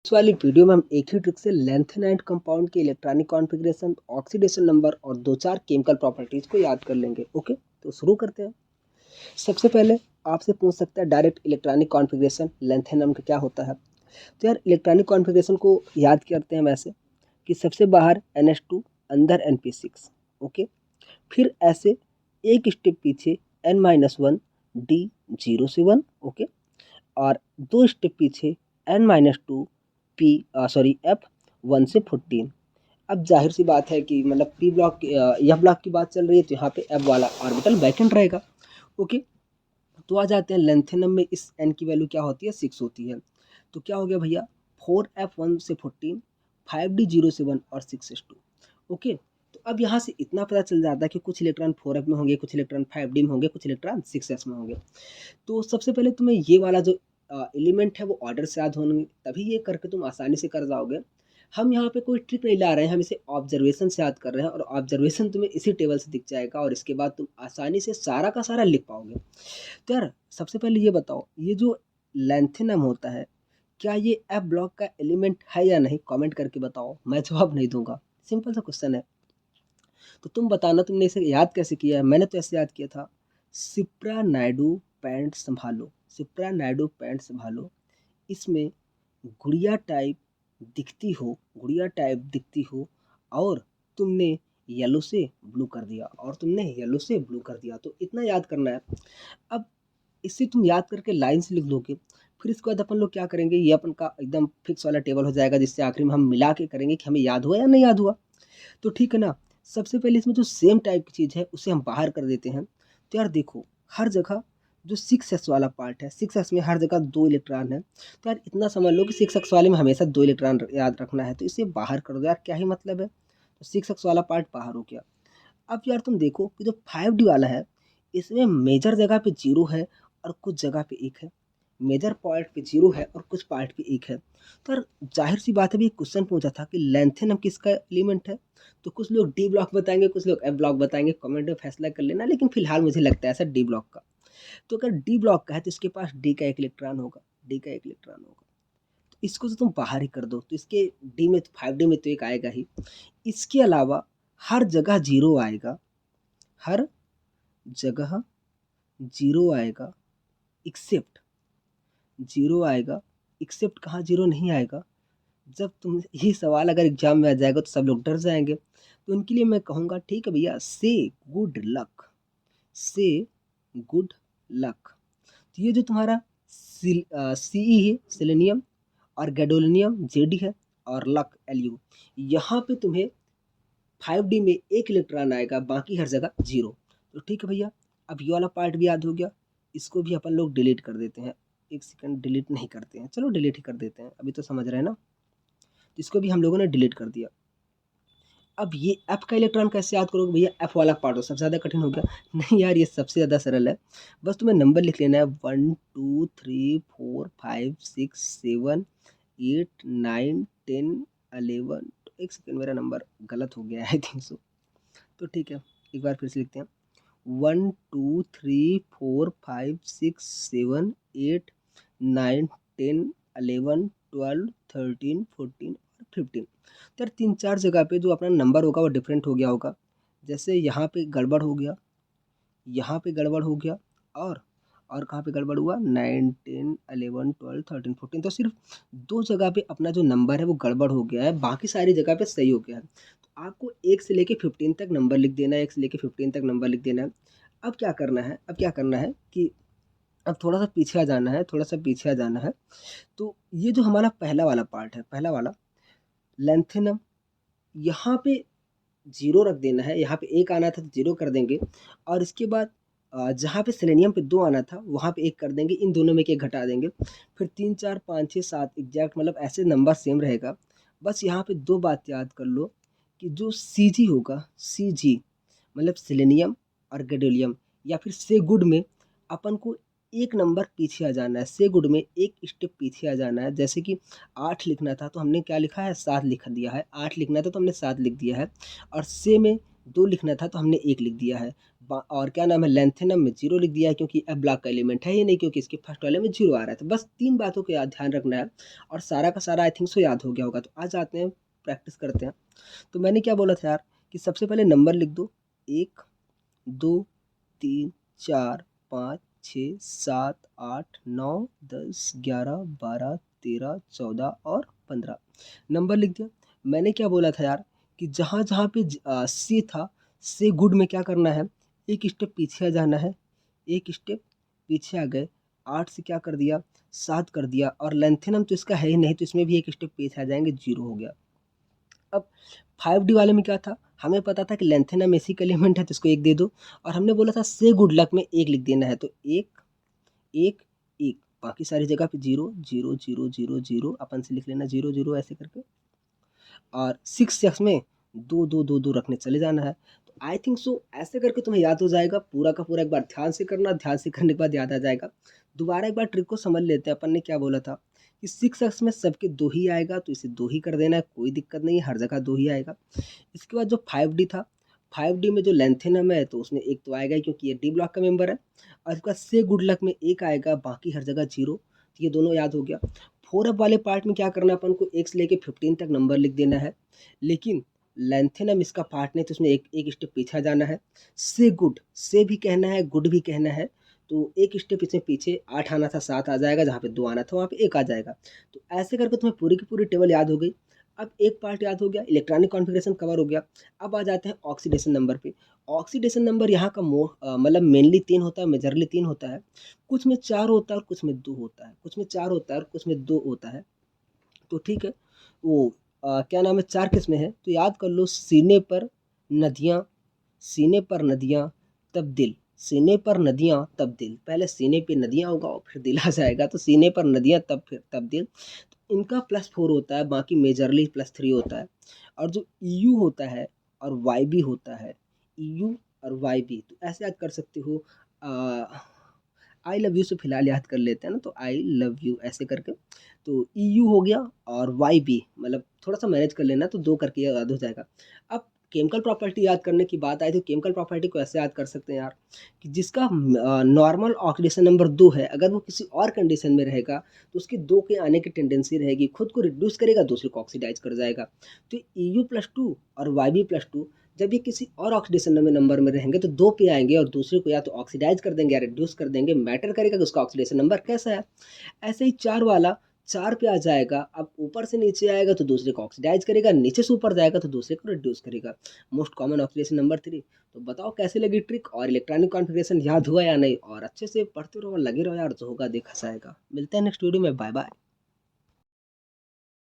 इस वाली वीडियो में हम एक ही ट्रिक से लेंथेनाइड कंपाउंड के इलेक्ट्रॉनिक कॉन्फ़िगरेशन, ऑक्सीडेशन नंबर और 2-4 केमिकल प्रॉपर्टीज को याद कर लेंगे। ओके, तो शुरू करते हैं। सबसे पहले आपसे पूछ सकता है डायरेक्ट इलेक्ट्रॉनिक कॉन्फ़िगरेशन लेंथेनम का क्या होता है। तो यार इलेक्ट्रॉनिक कॉन्फ़िगरेशन को याद करते हैं वैसे कि सबसे बाहर NH2 अंदर NP6। ओके, फिर ऐसे एक स्टेप पीछे N-1 D 0 से 1। ओके, और दो स्टेप पीछे N-2 F 1 से 14। अब जाहिर सी बात है कि मतलब पी ब्लॉक यह ब्लॉक की बात चल रही है, तो यहाँ पे एफ वाला ऑर्बिटल वैकेंट रहेगा। ओके, तो आ जाते हैं लेंथेनम में इस एन की वैल्यू क्या होती है, 6 होती है। तो क्या हो गया भैया, 4F1 से 14, 5D 0 से 1 और 6S2। ओके, तो अब यहाँ से इतना पता चल जाता है कि कुछ इलेक्ट्रॉन 4F में होंगे, कुछ इलेक्ट्रॉन 5D में होंगे, कुछ इलेक्ट्रॉन 6S में होंगे। तो सबसे पहले तुम्हें ये वाला जो एलिमेंट है वो ऑर्डर से याद होंगे, तभी ये करके तुम आसानी से कर जाओगे। हम यहाँ पे कोई ट्रिक नहीं ला रहे हैं, हम इसे ऑब्जर्वेशन से याद कर रहे हैं और ऑब्जर्वेशन तुम्हें इसी टेबल से दिख जाएगा और इसके बाद तुम आसानी से सारा का सारा लिख पाओगे। तो यार सबसे पहले ये बताओ, ये जो लेंथेनम होता है क्या ये एफ ब्लॉक का एलिमेंट है या नहीं, कमेंट करके बताओ, मैं जवाब नहीं दूंगा। सिंपल सा क्वेश्चन है, तो तुम बताना तुमने इसे याद कैसे किया है। मैंने तो ऐसे याद किया था, सिप्रा नायडू पैंट संभालो, सिप्रा नायडू पैंट संभालो, इसमें गुड़िया टाइप दिखती हो, गुड़िया टाइप दिखती हो और तुमने येलो से ब्लू कर दिया और तुमने येलो से ब्लू कर दिया, तो इतना याद करना है। अब इससे तुम याद करके लाइन से लिख लोगे, फिर इसके बाद अपन लोग क्या करेंगे, ये अपन का एकदम फिक्स वाला टेबल हो जाएगा, जिससे आखिरी में हम मिला के करेंगे कि हमें याद हुआ या नहीं याद हुआ। तो ठीक है ना। सबसे पहले इसमें जो सेम टाइप की चीज़ है उसे हम बाहर कर देते हैं। तो यार देखो, हर जगह जो 6s वाला पार्ट है, 6s में हर जगह 2 इलेक्ट्रॉन है। तो यार इतना समझ लो कि 6s वाले में हमेशा 2 इलेक्ट्रॉन याद रखना है, तो इसे बाहर कर दो यार, क्या ही मतलब है। तो 6s वाला पार्ट बाहर हो गया। अब यार तुम देखो कि जो 5D वाला है, इसमें मेजर जगह पे 0 है और कुछ जगह पे 1 है। मेजर पॉइंट पे 0 है और कुछ पार्ट पे 1 है। तो यार जाहिर सी बात है, भी क्वेश्चन पूछा था कि लेंथेनम किसका एलिमेंट है, तो कुछ लोग डी ब्लॉक बताएंगे, कुछ लोग एफ ब्लॉक बताएंगे, कमेंट में फैसला कर लेना, लेकिन फिलहाल मुझे लगता है ऐसा डी ब्लॉक का। तो अगर डी ब्लॉक का है तो इसके पास डी का एक इलेक्ट्रॉन होगा, डी का एक इलेक्ट्रॉन होगा। तो इसको तो तुम बाहर ही कर दो, तो इसके डी में 5D में तो एक आएगा ही। इसके अलावा हर जगह 0 आएगा, हर जगह 0 आएगा, एक्सेप्ट 0 आएगा, एक्सेप्ट कहाँ 0 नहीं आएगा। जब तुम ये सवाल अगर एग्जाम में आ जाएगा तो सब लोग डर जाएंगे, तो उनके लिए मैं कहूँगा ठीक है भैया, से गुड लक, से गुड लक। तो ये जो तुम्हारा CE है, सेलेनियम, और गैडोलिनियम JD है, और लक LU, यहाँ पे तुम्हें 5D में एक इलेक्ट्रॉन आएगा, बाकी हर जगह 0। तो ठीक है भैया, अब ये वाला पार्ट भी याद हो गया, इसको भी अपन लोग डिलीट कर देते हैं। एक सेकंड, डिलीट नहीं करते हैं, चलो डिलीट ही कर देते हैं, अभी तो समझ रहे हैं ना। तो इसको भी हम लोगों ने डिलीट कर दिया। अब ये एफ का इलेक्ट्रॉन कैसे याद करोगे भैया, एफ वाला पार्ट हो सबसे ज़्यादा कठिन हो गया। नहीं यार, ये सबसे ज़्यादा सरल है। बस तुम्हें नंबर लिख लेना है 1 2 3 4 5 6 7 8 9 10 11। एक सेकेंड, मेरा नंबर गलत हो गया है आई थिंक सो। तो ठीक है, एक बार फिर से लिखते हैं, 1 2 3 4 5 6 7 8 9 10 11 12 13 14 और 15। तो यार 3-4 जगह पे जो अपना नंबर होगा वो डिफरेंट हो गया होगा। जैसे यहाँ पे गड़बड़ हो गया, यहाँ पे गड़बड़ हो गया, और कहाँ पे गड़बड़ हुआ, 9 10 11 12 13 14। तो सिर्फ 2 जगह पे अपना जो नंबर है वो गड़बड़ हो गया है, बाकी सारी जगह पे सही हो गया है। तो आपको 1 से लेके 15 तक नंबर लिख देना है, 1 से लेके 15 तक नंबर लिख देना है। अब क्या करना है, अब क्या करना है कि अब थोड़ा सा पीछे आ जाना है, थोड़ा सा पीछे आ जाना है। तो ये जो हमारा पहला वाला पार्ट है, पहला वाला लेंथेनम, यहाँ पे 0 रख देना है, यहाँ पे 1 आना था तो 0 कर देंगे, और इसके बाद जहाँ पे सेलेनियम पे 2 आना था वहाँ पे 1 कर देंगे, इन दोनों में 1 घटा देंगे। फिर 3 4 5 6 7 एग्जैक्ट, मतलब ऐसे नंबर सेम रहेगा। बस यहाँ पे 2 बात याद कर लो कि जो CG होगा, CG मतलब सेलेनियम और गैडोलियम, या फिर से गुड में अपन को एक नंबर पीछे आ जाना है, से गुड में एक स्टेप पीछे आ जाना है। जैसे कि 8 लिखना था तो हमने क्या लिखा है, 7 लिख दिया है। 8 लिखना था तो हमने 7 लिख दिया है। और से में 2 लिखना था तो हमने 1 लिख दिया है। और क्या नाम है लेंथेनम में 0 लिख दिया है क्योंकि एफ ब्लॉक का एलिमेंट है ही नहीं, क्योंकि इसके फर्स्ट वाले में 0 आ रहा है। तो बस 3 बातों को याद ध्यान रखना है और सारा का सारा आई थिंक सो याद हो गया होगा। तो आज आते हैं प्रैक्टिस करते हैं। तो मैंने क्या बोला था यार कि सबसे पहले नंबर लिख दो 1 2 3 4 5 6 7 8 9 10 11 12 13 14 और 15 नंबर लिख दिया। मैंने क्या बोला था यार कि जहाँ जहाँ पे सी था, से गुड में क्या करना है, एक स्टेप पीछे आ जाना है। एक स्टेप पीछे आ गए, 8 से क्या कर दिया 7 कर दिया, और लेंथेनम तो इसका है ही नहीं, तो इसमें भी एक स्टेप पीछे आ जाएंगे, 0 हो गया। अब 5D वाले में क्या था, हमें पता था कि लेंथेनम ऐसी एलिमेंट है तो इसको 1 दे दो, और हमने बोला था से गुड लक में 1 लिख देना है, तो 1 1 1, बाकी सारी जगह पे 0 0 0 0 0 अपन से लिख लेना 0 0 ऐसे करके, और 6 में 2 2 2 2 रखने चले जाना है। तो आई थिंक सो ऐसे करके तुम्हें याद हो जाएगा पूरा का पूरा। एक बार ध्यान से करना, ध्यान से करने के बाद याद आ जाएगा। दोबारा एक बार ट्रिक को समझ लेते हैं। अपन ने क्या बोला था कि 6 में सबके 2 ही आएगा, तो इसे 2 ही कर देना है, कोई दिक्कत नहीं है, हर जगह 2 ही आएगा। इसके बाद जो 5D था, 5D में जो लेंथेनम है तो उसमें 1 तो आएगा ही क्योंकि ये डी ब्लॉक का मेंबर है, और इसके बाद से गुड लक में 1 आएगा, बाकी हर जगह 0। तो ये दोनों याद हो गया। 4 वाले पार्ट में क्या करना है, अपन को 1 से लेके 15 तक नंबर लिख देना है, लेकिन लेंथेनम इसका पार्ट नहीं, तो उसमें एक स्टेप पीछे जाना है। से गुड, से भी कहना है, गुड भी कहना है, तो एक स्टेप इसमें पीछे 8 आना था, 7 आ जाएगा, जहाँ पे 2 आना था वहाँ पे 1 आ जाएगा। तो ऐसे करके तुम्हें पूरी की पूरी टेबल याद हो गई। अब एक पार्ट याद हो गया, इलेक्ट्रॉनिक कॉन्फ़िगरेशन कवर हो गया। अब आ जाते हैं ऑक्सीडेशन नंबर पे। ऑक्सीडेशन नंबर यहाँ का मतलब मेनली 3 होता है, मेजरली 3 होता है। कुछ में 4 होता है और कुछ में 2 होता है, कुछ में 4 होता है और कुछ में 2 होता है। तो ठीक है, वो क्या नाम है, 4 किस्में हैं, तो याद कर लो। सीने पर नदियाँ, सीने पर नदियाँ तब दिल, सीने पर नदियाँ तब दिल। पहले सीने पे नदियाँ होगा और फिर दिल आ जाएगा, तो सीने पर नदियाँ तब फिर तब दिल। तो इनका +4 होता है, बाकी मेजरली +3 होता है। और जो EU होता है और YB होता है, EU और YB, तो ऐसे याद कर सकते हो। आई लव यू से फिलहाल याद कर लेते हैं ना, तो आई लव यू ऐसे करके। तो EU हो गया और YB, मतलब थोड़ा सा मैनेज कर लेना, तो 2 करके याद हो जाएगा। अब केमिकल प्रॉपर्टी याद करने की बात आई तो केमिकल प्रॉपर्टी को ऐसे याद कर सकते हैं यार कि जिसका नॉर्मल ऑक्सीडेशन नंबर 2 है, अगर वो किसी और कंडीशन में रहेगा तो उसकी 2 के आने की टेंडेंसी रहेगी, खुद को रिड्यूस करेगा, दूसरे को ऑक्सीडाइज कर जाएगा। तो EU+2 और YB+2 जब ये किसी और ऑक्सीडेशन नंबर में रहेंगे तो 2 पे आएंगे, और दूसरे को या तो ऑक्सीडाइज कर देंगे या रिड्यूस कर देंगे। मैटर करेगा कि उसका ऑक्सीडेशन नंबर कैसा है। ऐसे ही 4 वाला 4 पे आ जाएगा, अब ऊपर से नीचे आएगा तो दूसरे को ऑक्सीडाइज करेगा, नीचे से ऊपर जाएगा तो दूसरे को रिड्यूस करेगा। Most common oxidation number 3। तो बताओ कैसे लगी ट्रिक, और इलेक्ट्रॉनिक कॉन्फ़िगरेशन याद हुआ या नहीं, और अच्छे से पढ़ते रहो और लगे रहो यार, जो होगा देखा जाएगा। मिलते हैं नेक्स्ट वीडियो में, बाय बाय।